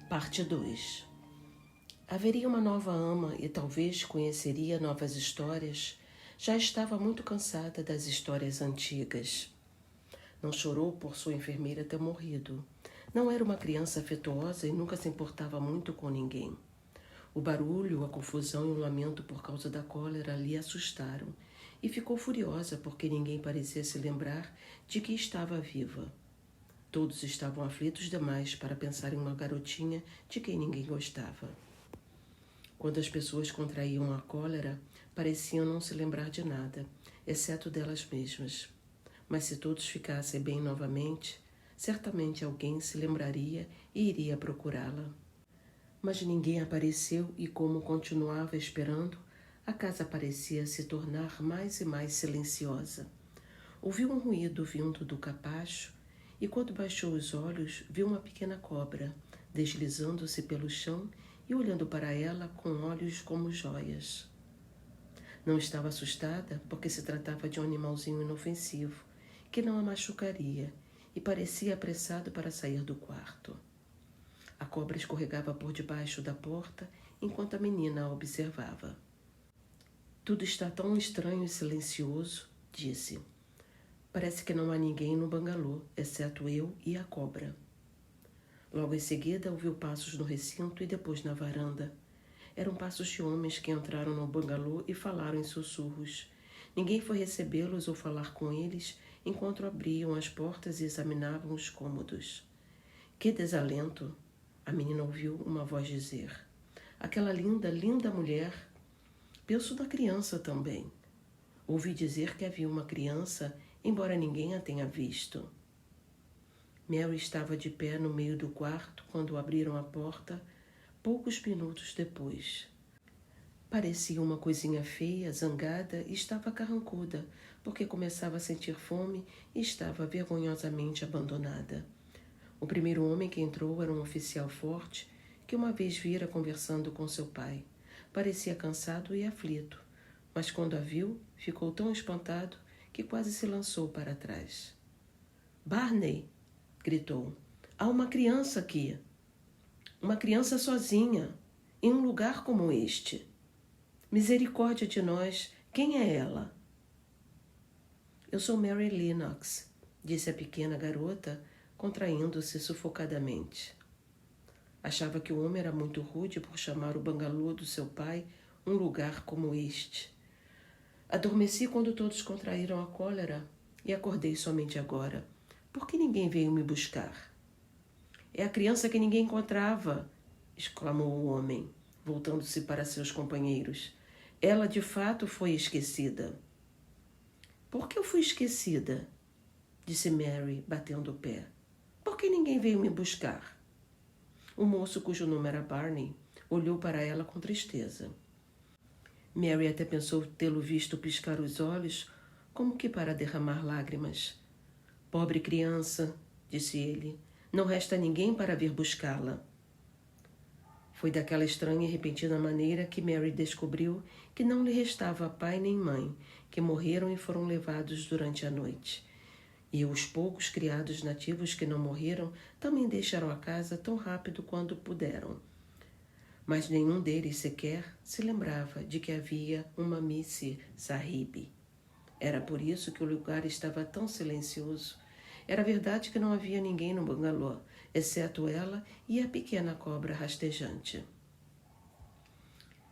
Parte 2. Haveria uma nova ama e talvez conheceria novas histórias. Já estava muito cansada das histórias antigas. Não chorou por sua enfermeira ter morrido. Não era uma criança afetuosa e nunca se importava muito com ninguém. O barulho, a confusão e o lamento por causa da cólera lhe assustaram e ficou furiosa porque ninguém parecia se lembrar de que estava viva. Todos estavam aflitos demais para pensar em uma garotinha de quem ninguém gostava. Quando as pessoas contraíam a cólera, pareciam não se lembrar de nada, exceto delas mesmas. Mas se todos ficassem bem novamente, certamente alguém se lembraria e iria procurá-la. Mas ninguém apareceu e, como continuava esperando, a casa parecia se tornar mais e mais silenciosa. Ouviu um ruído vindo do capacho e, quando baixou os olhos, viu uma pequena cobra deslizando-se pelo chão e olhando para ela com olhos como joias. Não estava assustada porque se tratava de um animalzinho inofensivo que não a machucaria e parecia apressado para sair do quarto. A cobra escorregava por debaixo da porta enquanto a menina a observava. Tudo está tão estranho e silencioso, disse. Parece que não há ninguém no bangalô, exceto eu e a cobra. Logo em seguida ouviu passos no recinto e depois na varanda. Eram passos de homens que entraram no bangalô e falaram em sussurros. Ninguém foi recebê-los ou falar com eles enquanto abriam as portas e examinavam os cômodos. Que desalento! A menina ouviu uma voz dizer. Aquela linda, linda mulher. Penso na criança também. Ouvi dizer que havia uma criança, embora ninguém a tenha visto. Mary estava de pé no meio do quarto quando abriram a porta, poucos minutos depois. Parecia uma coisinha feia, zangada e estava carrancuda, porque começava a sentir fome e estava vergonhosamente abandonada. O primeiro homem que entrou era um oficial forte que uma vez vira conversando com seu pai. Parecia cansado e aflito, mas quando a viu, ficou tão espantado que quase se lançou para trás. Barney! Gritou. Há uma criança aqui. Uma criança sozinha, em um lugar como este. Misericórdia de nós, quem é ela? Eu sou Mary Lennox, disse a pequena garota, contraindo-se sufocadamente. Achava que o homem era muito rude por chamar o bangalô do seu pai um lugar como este. Adormeci quando todos contraíram a cólera e acordei somente agora. Por que ninguém veio me buscar? É a criança que ninguém encontrava, exclamou o homem, voltando-se para seus companheiros. Ela de fato foi esquecida. Por que eu fui esquecida? Disse Mary, batendo o pé. Por que ninguém veio me buscar? O moço, cujo nome era Barney, olhou para ela com tristeza. Mary até pensou tê-lo visto piscar os olhos, como que para derramar lágrimas. Pobre criança, disse ele, não resta ninguém para vir buscá-la. Foi daquela estranha e repentina maneira que Mary descobriu que não lhe restava pai nem mãe, que morreram e foram levados durante a noite. E os poucos criados nativos que não morreram também deixaram a casa tão rápido quanto puderam. Mas nenhum deles sequer se lembrava de que havia uma Miss Sahib. Era por isso que o lugar estava tão silencioso. Era verdade que não havia ninguém no bangalô, exceto ela e a pequena cobra rastejante.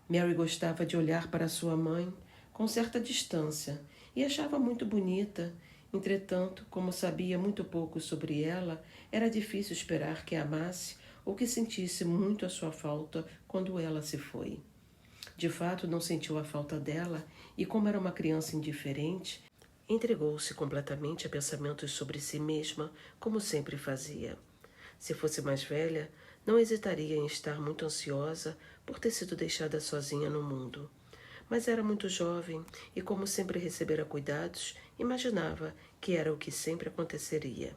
Mary gostava de olhar para sua mãe com certa distância e achava muito bonita. Entretanto, como sabia muito pouco sobre ela, era difícil esperar que a amasse ou que sentisse muito a sua falta quando ela se foi. De fato, não sentiu a falta dela e, como era uma criança indiferente, entregou-se completamente a pensamentos sobre si mesma, como sempre fazia. Se fosse mais velha, não hesitaria em estar muito ansiosa por ter sido deixada sozinha no mundo. Mas era muito jovem e, como sempre recebera cuidados, imaginava que era o que sempre aconteceria.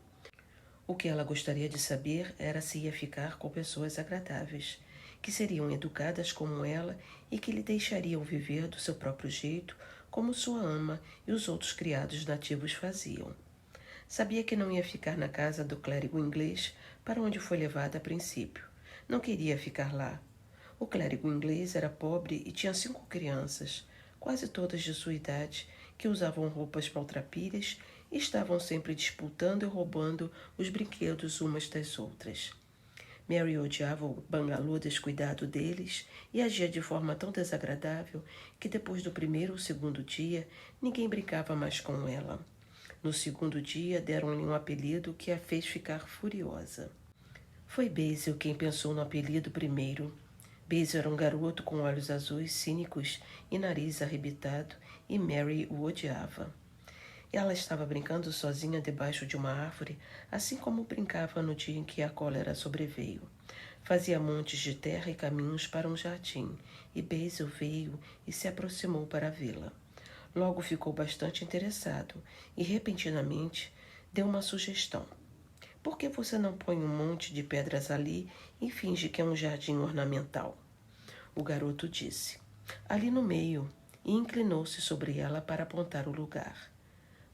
O que ela gostaria de saber era se ia ficar com pessoas agradáveis, que seriam educadas como ela e que lhe deixariam viver do seu próprio jeito, como sua ama e os outros criados nativos faziam. Sabia que não ia ficar na casa do clérigo inglês para onde foi levada a princípio. Não queria ficar lá. O clérigo inglês era pobre e tinha 5 crianças, quase todas de sua idade, que usavam roupas maltrapilhas e estavam sempre disputando e roubando os brinquedos umas das outras. Mary odiava o bangalô descuidado deles e agia de forma tão desagradável que depois do primeiro ou segundo dia ninguém brincava mais com ela. No segundo dia deram-lhe um apelido que a fez ficar furiosa. Foi Basil quem pensou no apelido primeiro. Basil era um garoto com olhos azuis cínicos e nariz arrebitado, e Mary o odiava. Ela estava brincando sozinha debaixo de uma árvore, assim como brincava no dia em que a cólera sobreveio. Fazia montes de terra e caminhos para um jardim, e Basil veio e se aproximou para vê-la. Logo ficou bastante interessado e, repentinamente, deu uma sugestão. Por que você não põe um monte de pedras ali e finge que é um jardim ornamental? O garoto disse. Ali no meio, e inclinou-se sobre ela para apontar o lugar.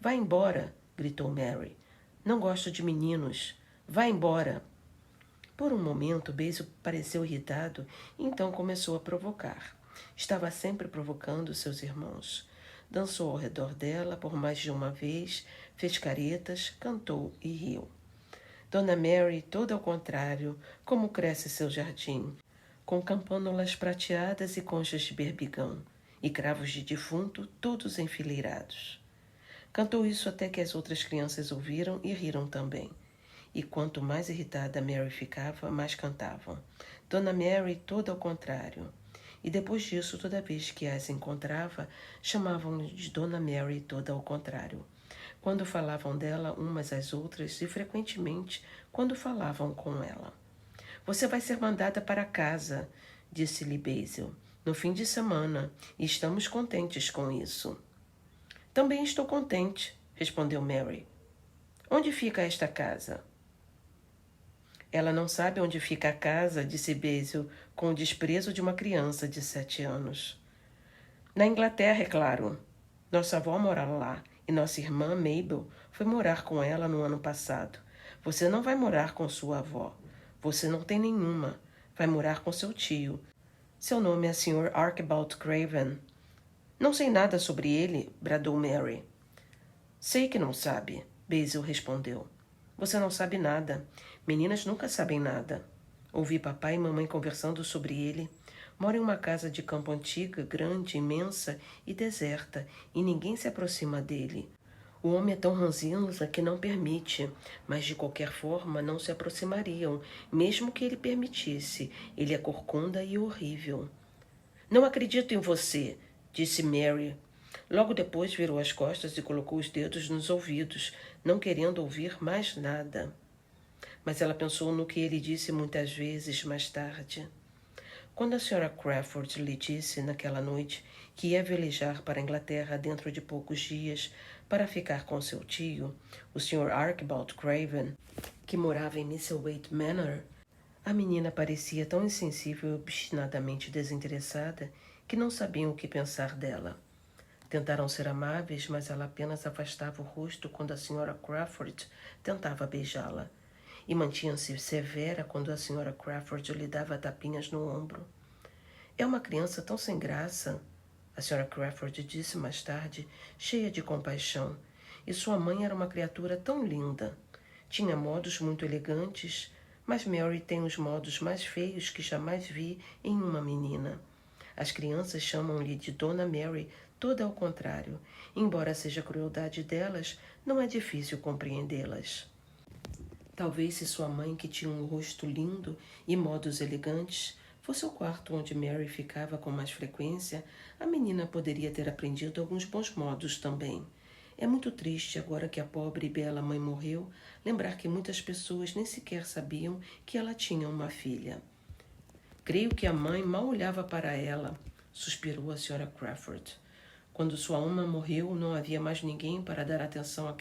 Vá embora, gritou Mary. Não gosto de meninos. Vá embora. Por um momento, Basil pareceu irritado e então começou a provocar. Estava sempre provocando seus irmãos. Dançou ao redor dela por mais de uma vez, fez caretas, cantou e riu. Dona Mary, todo ao contrário, como cresce seu jardim, com campânulas prateadas e conchas de berbigão, e cravos de defunto, todos enfileirados. Cantou isso até que as outras crianças ouviram e riram também. E quanto mais irritada Mary ficava, mais cantavam. Dona Mary, todo ao contrário. E depois disso, toda vez que as encontrava, chamavam-no de Dona Mary, toda ao contrário. Quando falavam dela umas às outras e frequentemente quando falavam com ela. Você vai ser mandada para casa, disse-lhe Basil, no fim de semana, e estamos contentes com isso. Também estou contente, respondeu Mary. Onde fica esta casa? Ela não sabe onde fica a casa, disse Basil, com o desprezo de uma criança de 7 anos. Na Inglaterra, é claro. Nossa avó mora lá, e nossa irmã, Mabel, foi morar com ela no ano passado. Você não vai morar com sua avó. Você não tem nenhuma. Vai morar com seu tio. Seu nome é Sr. Archibald Craven. Não sei nada sobre ele, bradou Mary. Sei que não sabe, Basil respondeu. Você não sabe nada. Meninas nunca sabem nada. Ouvi papai e mamãe conversando sobre ele. Mora em uma casa de campo antiga, grande, imensa e deserta, e ninguém se aproxima dele. O homem é tão ranzinza que não permite, mas de qualquer forma não se aproximariam, mesmo que ele permitisse. Ele é corcunda e horrível. Não acredito em você, disse Mary. Logo depois virou as costas e colocou os dedos nos ouvidos, não querendo ouvir mais nada. Mas ela pensou no que ele disse muitas vezes mais tarde. Quando a Sra. Crawford lhe disse naquela noite que ia velejar para a Inglaterra dentro de poucos dias para ficar com seu tio, o Sr. Archibald Craven, que morava em Misselthwaite Manor, a menina parecia tão insensível e obstinadamente desinteressada que não sabiam o que pensar dela. Tentaram ser amáveis, mas ela apenas afastava o rosto quando a Sra. Crawford tentava beijá-la, e mantinha-se severa quando a Sra. Crawford lhe dava tapinhas no ombro. É uma criança tão sem graça, a Sra. Crawford disse mais tarde, cheia de compaixão, e sua mãe era uma criatura tão linda. Tinha modos muito elegantes, mas Mary tem os modos mais feios que jamais vi em uma menina. As crianças chamam-lhe de Dona Mary, toda ao contrário. Embora seja a crueldade delas, não é difícil compreendê-las. Talvez se sua mãe, que tinha um rosto lindo e modos elegantes, fosse o quarto onde Mary ficava com mais frequência, a menina poderia ter aprendido alguns bons modos também. É muito triste, agora que a pobre e bela mãe morreu, lembrar que muitas pessoas nem sequer sabiam que ela tinha uma filha. Creio que a mãe mal olhava para ela, suspirou a Sra. Crawford. Quando sua ama morreu, não havia mais ninguém para dar atenção a